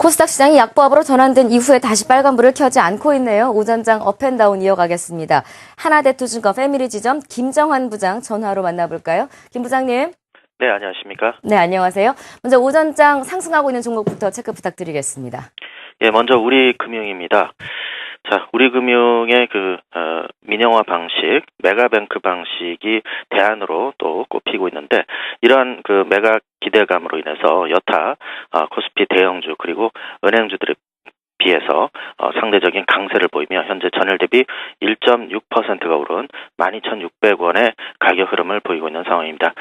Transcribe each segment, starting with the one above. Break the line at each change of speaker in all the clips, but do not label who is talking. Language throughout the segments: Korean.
코스닥 시장이 약보합으로 전환된 이후에 다시 빨간불을 켜지 않고 있네요. 오전장 업앤다운 이어가겠습니다. 하나대투증권 패밀리지점 김정환 부장 전화로 만나볼까요? 김 부장님.
네, 안녕하십니까?
네, 안녕하세요. 먼저 오전장 상승하고 있는 종목부터 체크 부탁드리겠습니다.
예, 먼저 우리금융입니다. 자, 우리금융의 민영화 방식, 메가뱅크 방식이 대안으로 또 꼽히고 있는데, 이러한 메가 기대감으로 인해서 여타 코스피 대형주 그리고 은행주들에 비해서 상대적인 강세를 보이며 현재 전일 대비 1.6%가 오른 12,600원의 가격 흐름을 보이고 있는 상황입니다.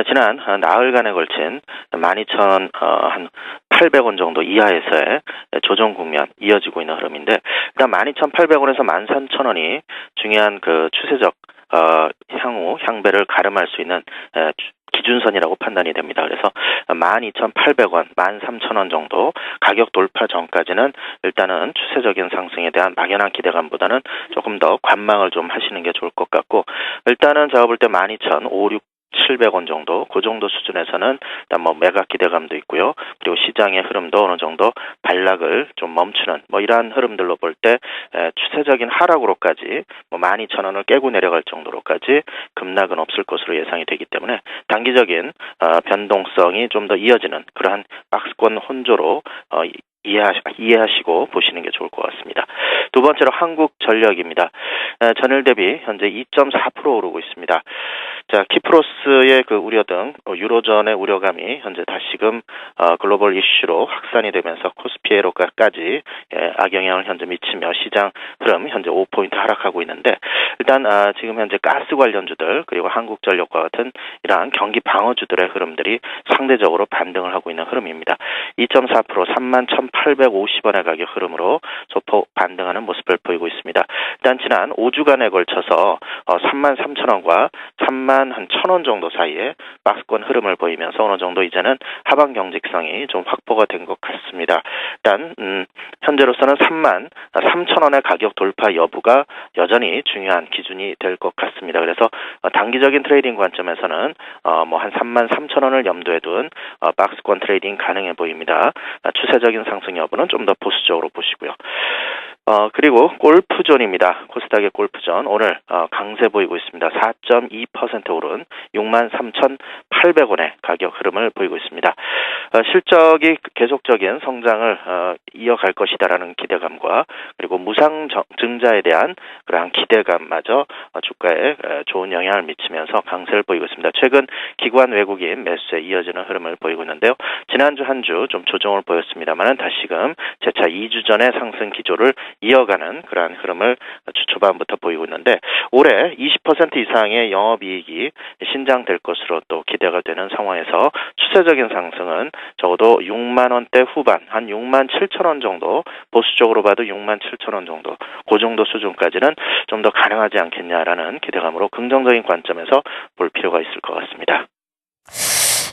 지난 나흘간에 걸친 12,800원 정도 이하에서의 조정 국면 이어지고 있는 흐름인데, 일단 12,800원에서 13,000원이 중요한 추세적 향후 향배를 가름할 수 있는 기준선이라고 판단이 됩니다. 그래서 12,800원, 13,000원 정도 가격 돌파 전까지는 일단은 추세적인 상승에 대한 막연한 기대감보다는 조금 더 관망을 좀 하시는 게 좋을 것 같고, 일단은 제가 볼 때 12,500, 700원 정도, 그 정도 수준에서는 일단 매각 기대감도 있고요. 그리고 시장의 흐름도 어느 정도 반락을 좀 멈추는 이러한 흐름들로 볼 때 추세적인 하락으로까지 12,000원을 깨고 내려갈 정도로까지 급락은 없을 것으로 예상이 되기 때문에 단기적인 변동성이 좀 더 이어지는 그러한 박스권 혼조로 이해하시고 보시는 게 좋을 것 같습니다. 두 번째로 한국전력입니다. 전일 대비 현재 2.4% 오르고 있습니다. 자, 키프로스의 우려 등 유로존의 우려감이 현재 다시금 글로벌 이슈로 확산이 되면서 코스피에로까지 악영향을 현재 미치며 시장 흐름 현재 5포인트 하락하고 있는데, 일단 지금 현재 가스 관련주들 그리고 한국전력과 같은 이러한 경기 방어주들의 흐름들이 상대적으로 반등을 하고 있는 흐름입니다. 2.4% 31,850원의 가격 흐름으로 소폭 반등하는 모습을 보이고 있습니다. 일단 지난 5주간에 걸쳐서 33,000원과 31,000원 정도 사이에 박스권 흐름을 보이면서 어느 정도 이제는 하방 경직성이 좀 확보가 된 것 같습니다. 일단 현재로서는 33,000원의 가격 돌파 여부가 여전히 중요한 기준이 될 것 같습니다. 그래서 단기적인 트레이딩 관점에서는 한 33,000원을 염두에 둔 박스권 트레이딩 가능해 보입니다. 추세적인 상승 여부는 좀 더 보수적으로 보시고요. 그리고 골프존입니다. 코스닥의 골프존 오늘 강세 보이고 있습니다. 4.2% 오른 63,800원의 가격 흐름을 보이고 있습니다. 실적이 계속적인 성장을 이어갈 것이다라는 기대감과 그리고 무상 증자에 대한 그러한 기대감마저 주가에 좋은 영향을 미치면서 강세를 보이고 있습니다. 최근 기관 외국인 매수에 이어지는 흐름을 보이고 있는데요. 지난주 한 주 좀 조정을 보였습니다만은 다시금 재차 2주 전의 상승 기조를 이어가는 그러한 흐름을 주 초반부터 보이고 있는데, 올해 20% 이상의 영업이익이 신장될 것으로 또 기대가 되는 상황에서 추세적인 상승은 적어도 6만 원대 후반, 한 6만 7천 원 정도, 보수적으로 봐도 6만 7천 원 정도, 그 정도 수준까지는 좀 더 가능하지 않겠냐라는 기대감으로 긍정적인 관점에서 볼 필요가 있을 것 같습니다.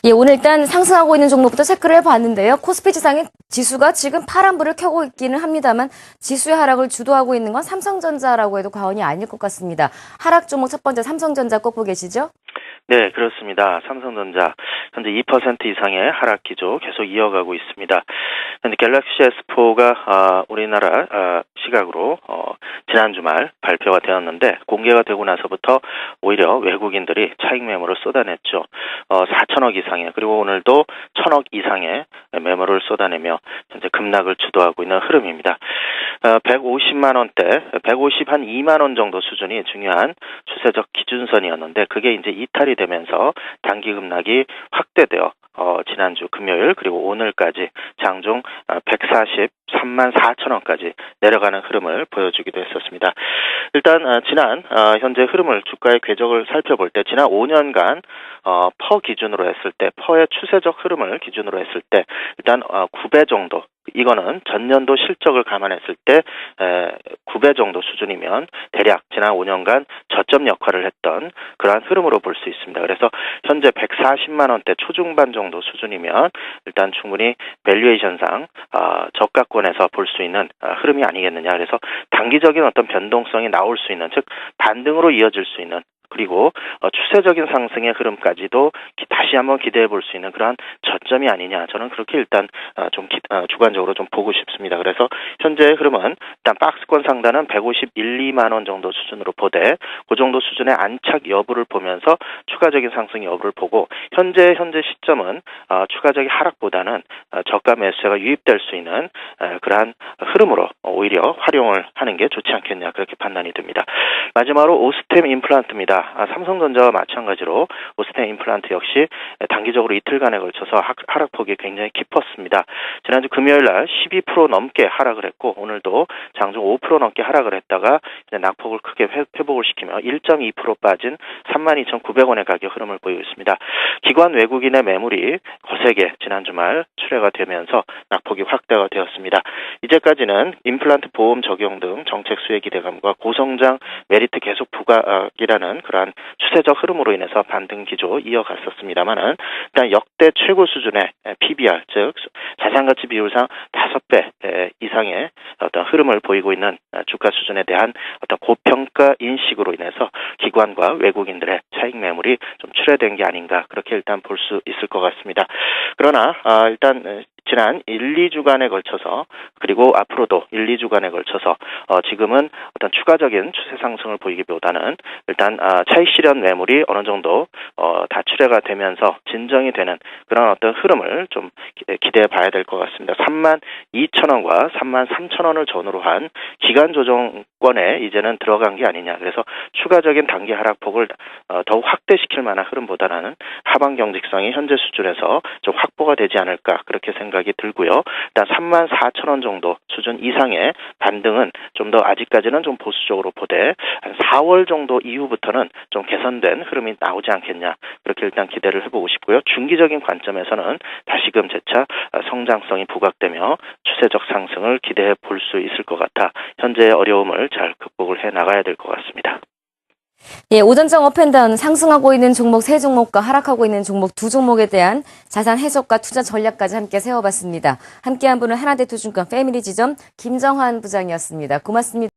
예, 오늘 일단 상승하고 있는 종목부터 체크를 해봤는데요. 코스피 지수가 지금 파란불을 켜고 있기는 합니다만 지수의 하락을 주도하고 있는 건 삼성전자라고 해도 과언이 아닐 것 같습니다. 하락 종목 첫 번째 삼성전자 꼽고 계시죠?
네, 그렇습니다. 삼성전자 현재 2% 이상의 하락 기조 계속 이어가고 있습니다. 현재 갤럭시 S4가 우리나라 시각으로 지난 주말 발표가 되었는데, 공개가 되고 나서부터 오히려 외국인들이 차익 매물을 쏟아냈죠. 4천억 이상의, 그리고 오늘도 1,000억 이상의 매물을 쏟아내며 현재 급락을 주도하고 있는 흐름입니다. 150만 원대, 150한 2만 원 정도 수준이 중요한 추세적 기준선이었는데, 그게 이제 이탈이 되면서 단기 급락이 확대되어 지난주 금요일 그리고 오늘까지 장중 143만 4천 원까지 내려가는 흐름을 보여주기도 했었습니다. 일단 지난 현재 흐름을 주가의 궤적을 살펴볼 때 지난 5년간 퍼 기준으로 했을 때, 퍼의 추세적 흐름을 기준으로 했을 때 일단 9배 정도, 이거는 전년도 실적을 감안했을 때 9배 정도 수준이면 대략 지난 5년간 저점 역할을 했던 그러한 흐름으로 볼 수 있습니다. 그래서 현재 140만 원대 초중반 정도 수준이면 일단 충분히 밸류에이션상 저가권에서 볼 수 있는 흐름이 아니겠느냐. 그래서 단기적인 어떤 변동성이 나올 수 있는, 즉 반등으로 이어질 수 있는 그리고 추세적인 상승의 흐름까지도 다시 한번 기대해 볼 수 있는 그러한 저점이 아니냐. 저는 그렇게 일단 좀 주관적으로 좀 보고 싶습니다. 그래서 현재의 흐름은 일단 박스권 상단은 151, 2만 원 정도 수준으로 보되 그 정도 수준의 안착 여부를 보면서 추가적인 상승 여부를 보고 현재 시점은 추가적인 하락보다는 저가 매수세가 유입될 수 있는 그러한 흐름으로 오히려 활용을 하는 게 좋지 않겠냐 그렇게 판단이 듭니다. 마지막으로 오스템 임플란트입니다. 삼성전자와 마찬가지로 오스템 임플란트 역시 단기적으로 이틀간에 걸쳐서 하락폭이 굉장히 깊었습니다. 지난주 금요일 날 12% 넘게 하락을 했고 오늘도 장중 5% 넘게 하락을 했다가 이제 낙폭을 크게 회복을 시키며 1.2% 빠진 32,900원의 가격 흐름을 보이고 있습니다. 기관 외국인의 매물이 거세게 지난 주말 출회가 되면서 낙폭이 확대가 되었습니다. 이제까지는 임플란트 보험 적용 등 정책 수혜 기대감과 고성장 메리트 계속 부각이라는 그러한 추세적 흐름으로 인해서 반등 기조 이어갔었습니다만은 일단 역대 최고 수준의 PBR 즉 자산가치 비율상 5배 이상의 어떤 흐름을 보이고 있는 주가 수준에 대한 어떤 고평가 인식으로 인해서 기관과 외국인들의 차익 매물이 좀 출회된 게 아닌가 그렇게 일단 볼 수 있을 것 같습니다. 그러나 일단 지난 1, 2주간에 걸쳐서 그리고 앞으로도 1, 2주간에 걸쳐서 지금은 어떤 추가적인 추세 상승을 보이기보다는 일단 차익 실현 매물이 어느 정도 다 출회가 되면서 진정이 되는 그런 어떤 흐름을 좀 기대해 봐야 될 것 같습니다. 32,000원과 33,000원을 전후로 한 기간 조정권에 이제는 들어간 게 아니냐. 그래서 추가적인 단기 하락폭을 더욱 확대시킬 만한 흐름보다는 하방 경직성이 현재 수준에서 좀 확보가 되지 않을까 그렇게 생각이 들고요. 일단 34,000원 정도 수준 이상의 반등은 좀 더 아직까지는 좀 보수적으로 보되 한 4월 정도 이후부터는 좀 개선된 흐름이 나오지 않겠냐 그렇게 일단 기대를 해보고 싶고요. 중기적인 관점에서는 다시금 재차 성장성이 부각되며 추세적 상승을 기대해 볼 수 있을 것 같아 현재의 어려움을 잘 극복을 해 나가야 될 것 같습니다.
예, 오전장 업앤다운 상승하고 있는 종목 3종목과 하락하고 있는 종목 2종목에 대한 자산 해석과 투자 전략까지 함께 세워봤습니다. 함께한 분은 하나대투증권 패밀리지점 김정환 부장이었습니다. 고맙습니다.